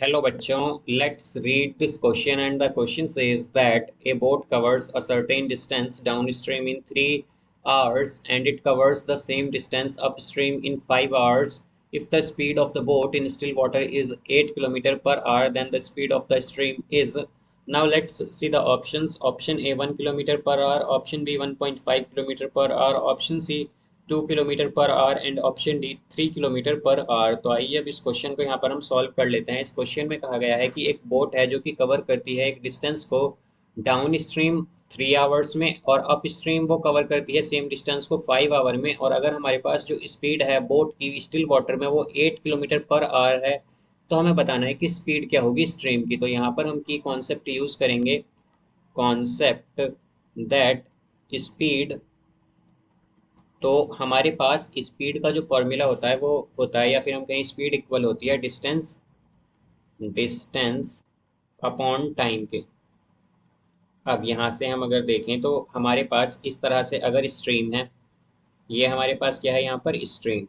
Hello bachchon, let's read this question, and the question says that a boat covers a certain distance downstream in 3 hours and it covers the same distance upstream in 5 hours. If the speed of the boat in still water is 8 km per hour, then the speed of the stream is. Now let's see the options. Option A 1 km per hour, option B 1.5 km per hour, option C 2 kilometre per hour and option D 3 kilometre per hour. तो आइए अब इस question को यहाँ पर हम solve कर लेते हैं। इस क्वेश्चन में कहा गया है कि एक बोट है जो कि कवर करती है एक डिस्टेंस को डाउन स्ट्रीम 3 आवर्स में और अप स्ट्रीम वो कवर करती है सेम डिस्टेंस को 5 आवर में। और अगर हमारे पास जो स्पीड है बोट की स्टिल वाटर में वो 8 किलोमीटर पर आवर है, तो हमें बताना है कि स्पीड क्या होगी स्ट्रीम की। तो यहाँ पर हम की कॉन्सेप्ट यूज करेंगे, कॉन्सेप्ट दैट स्पीड। तो हमारे पास स्पीड का जो फॉर्मूला होता है वो होता है, या फिर हम कहें स्पीड इक्वल होती है डिस्टेंस डिस्टेंस अपॉन टाइम के। अब यहाँ से हम अगर देखें तो हमारे पास इस तरह से अगर स्ट्रीम है, ये हमारे पास क्या है यहाँ पर स्ट्रीम।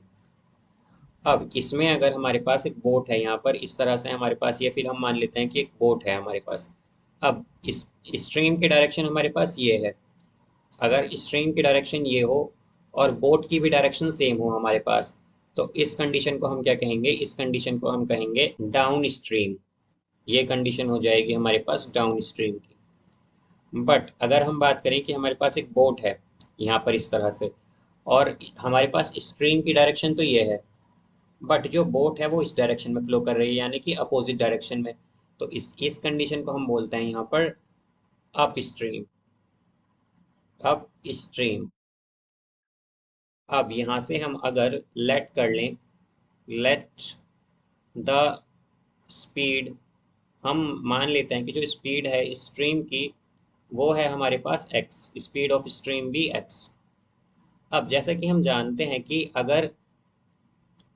अब इसमें अगर हमारे पास एक बोट है यहाँ पर इस तरह से हमारे पास, ये फिर हम मान लेते हैं कि एक बोट है हमारे पास। अब इस स्ट्रीम की डायरेक्शन हमारे पास ये है। अगर स्ट्रीम की डायरेक्शन ये हो और बोट की भी डायरेक्शन सेम हो हमारे पास, तो इस कंडीशन को हम क्या कहेंगे, इस कंडीशन को हम कहेंगे डाउन स्ट्रीम। ये कंडीशन हो जाएगी हमारे पास डाउन स्ट्रीम की। बट अगर हम बात करें कि हमारे पास एक बोट है यहाँ पर इस तरह से और हमारे पास स्ट्रीम की डायरेक्शन तो ये है, बट जो बोट है वो इस डायरेक्शन में फ्लो कर रही है, यानी कि अपोजिट डायरेक्शन में। तो इस कंडीशन को हम बोलते हैं यहाँ पर अप स्ट्रीम। Up stream. अब यहाँ से हम अगर लेट कर लें, लेट द स्पीड, हम मान लेते हैं कि जो स्पीड है स्ट्रीम की वो है हमारे पास x, स्पीड ऑफ स्ट्रीम भी x। अब जैसा कि हम जानते हैं कि अगर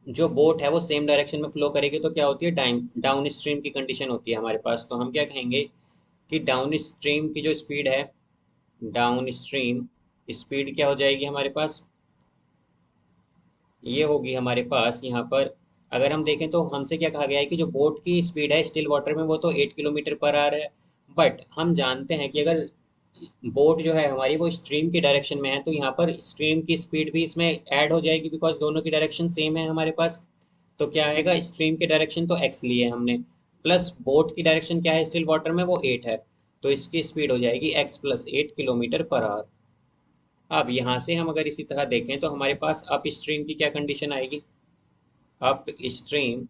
जो बोट है वो सेम डायरेक्शन में फ्लो करेगी तो क्या होती है, डाउन स्ट्रीम की कंडीशन होती है हमारे पास। तो हम क्या कहेंगे कि डाउन स्ट्रीम की जो स्पीड है, डाउन स्ट्रीम स्पीड क्या हो जाएगी हमारे पास, ये होगी हमारे पास यहाँ पर। अगर हम देखें तो हमसे क्या कहा गया है कि जो बोट की स्पीड है स्टिल वाटर में वो तो 8 किलोमीटर पर आवर है। बट हम जानते हैं कि अगर बोट जो है हमारी वो स्ट्रीम की डायरेक्शन में है, तो यहाँ पर स्ट्रीम की स्पीड भी इसमें ऐड हो जाएगी, बिकॉज दोनों की डायरेक्शन सेम है हमारे पास। तो क्या आएगा, स्ट्रीम की डायरेक्शन तो एक्स ली है हमने, प्लस बोट की डायरेक्शन क्या है स्टिल वाटर में वो 8 है, तो इसकी स्पीड हो जाएगी x plus 8 kilometre per hour. अब यहाँ से हम अगर इसी तरह देखें तो हमारे पास अप स्ट्रीम की क्या कंडीशन आएगी, अप स्ट्रीम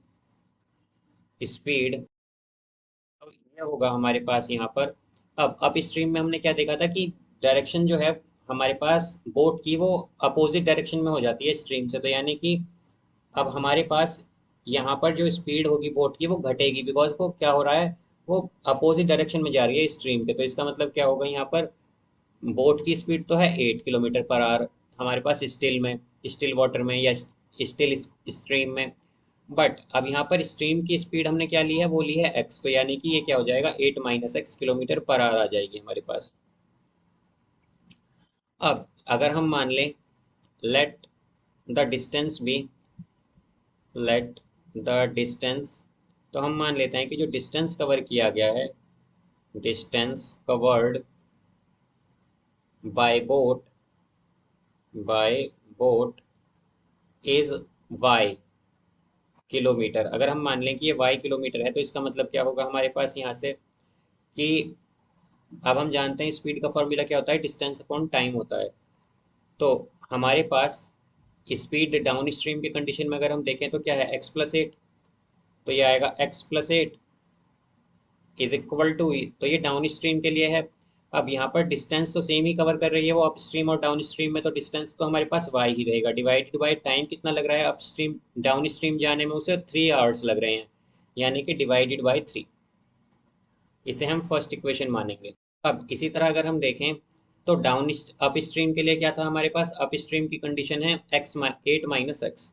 स्पीड। अब ये होगा हमारे पास यहाँ पर। अब अप स्ट्रीम में हमने क्या देखा था कि डायरेक्शन जो है हमारे पास बोट की वो अपोजिट डायरेक्शन में हो जाती है स्ट्रीम से, तो यानी कि अब हमारे पास यहाँ पर जो स्पीड होगी बोट की वो घटेगी, बिकॉज वो क्या हो रहा है, वो अपोजिट डायरेक्शन में जा रही है स्ट्रीम के। तो इसका मतलब क्या होगा, यहाँ पर बोट की स्पीड तो है 8 किलोमीटर पर आवर हमारे पास स्टिल में, स्टिल वाटर में या स्टिल स्ट्रीम में। बट अब यहाँ पर स्ट्रीम की स्पीड हमने क्या ली है, वो ली है एक्स, तो यानी कि ये क्या हो जाएगा 8 - x किलोमीटर पर आवर आ जाएगी हमारे पास। अब अगर हम मान लें लेट द डिस्टेंस भी, लेट द डिस्टेंस, तो हम मान लेते हैं कि जो डिस्टेंस कवर किया गया है, distance covered by boat, bye boat is y kilometre. अगर हम मान लें कि ये y किलोमीटर है, तो इसका मतलब क्या होगा हमारे पास यहाँ से कि अब हम जानते हैं स्पीड का फॉर्मूला क्या होता है, डिस्टेंस अपॉन टाइम होता है। तो हमारे पास स्पीड डाउन स्ट्रीम की कंडीशन में अगर हम देखें तो क्या है, x+8। तो ये आएगा x+8 इज इक्वल टू, तो ये डाउन स्ट्रीम के लिए है। अब यहाँ पर डिस्टेंस तो सेम ही कवर कर रही है वो अप स्ट्रीम और डाउन स्ट्रीम में, तो डिस्टेंस तो हमारे पास y ही रहेगा, डिवाइडेड बाय टाइम कितना लग रहा है अप स्ट्रीम डाउन स्ट्रीम जाने में, उसे 3 आवर्स लग रहे हैं, यानी कि डिवाइडेड बाय 3। इसे हम फर्स्ट इक्वेशन मानेंगे। अब इसी तरह अगर हम देखें तो डाउन अप स्ट्रीम के लिए क्या था हमारे पास, अप स्ट्रीम की कंडीशन है 8 - x।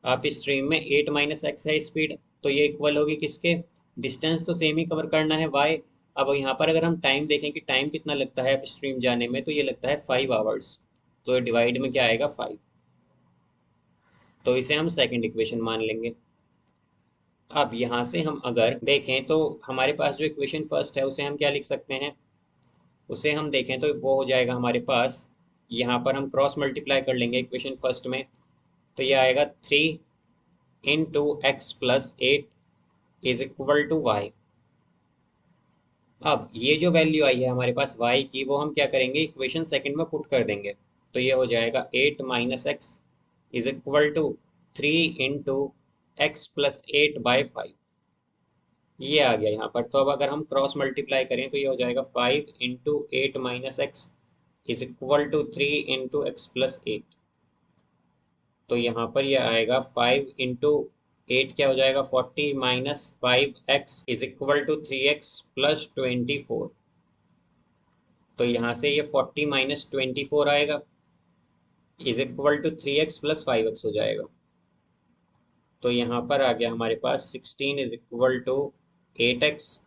अप स्ट्रीम में 8 - x है स्पीड, तो ये इक्वल होगी किसके, डिस्टेंस तो सेम ही कवर करना है y। अब यहाँ पर अगर हम टाइम देखें कि टाइम कितना लगता है अप स्ट्रीम जाने में, तो ये लगता है 5 आवर्स, तो डिवाइड में क्या आएगा 5। तो इसे हम सेकंड इक्वेशन मान लेंगे। अब यहाँ से हम अगर देखें तो हमारे पास जो इक्वेशन फर्स्ट है उसे हम क्या लिख सकते हैं, उसे हम देखें तो वो हो जाएगा हमारे पास, यहाँ पर हम क्रॉस मल्टीप्लाई कर लेंगे इक्वेशन फर्स्ट में, तो ये आएगा 3 × x + 8 is equal to Y. अब ये जो वैल्यू आई है हमारे पास y की, वो हम क्या करेंगे, इक्वेशन सेकंड में पुट कर देंगे, तो ये हो जाएगा 8 - x is equal to 3 × x + 8/5। ये आ गया यहाँ पर। तो अब अगर हम क्रॉस मल्टीप्लाई करें तो ये हो जाएगा 5 × 8 - x is equal to 3 × x + 8। तो यहाँ पर ये आएगा 5 × 8 क्या हो जाएगा 40 - 5x is equal to 3x + 24। तो यहाँ से ये 40 - 24 आएगा is equal to 3x + 5x हो जाएगा। तो यहाँ पर आ गया हमारे पास 16 इज इक्वल टू 8x।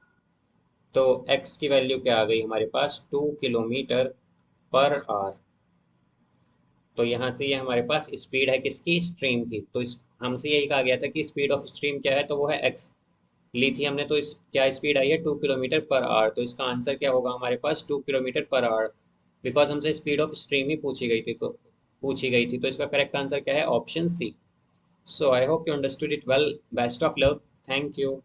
तो x की वैल्यू क्या आ गई हमारे पास, 2 km/h। तो यहाँ से ये हमारे पास स्पीड है किसकी, स्ट्रीम की। तो इस हमसे यही कहा गया था कि स्पीड ऑफ स्ट्रीम क्या है, तो वो है x ली थी हमने। तो इस क्या स्पीड आई है, 2 km/h। तो इसका आंसर क्या होगा हमारे पास, 2 km/h, बिकॉज हमसे स्पीड ऑफ स्ट्रीम ही पूछी गई थी। तो इसका करेक्ट आंसर क्या है, option C. So I hope you understood it well. Best of luck. Thank you.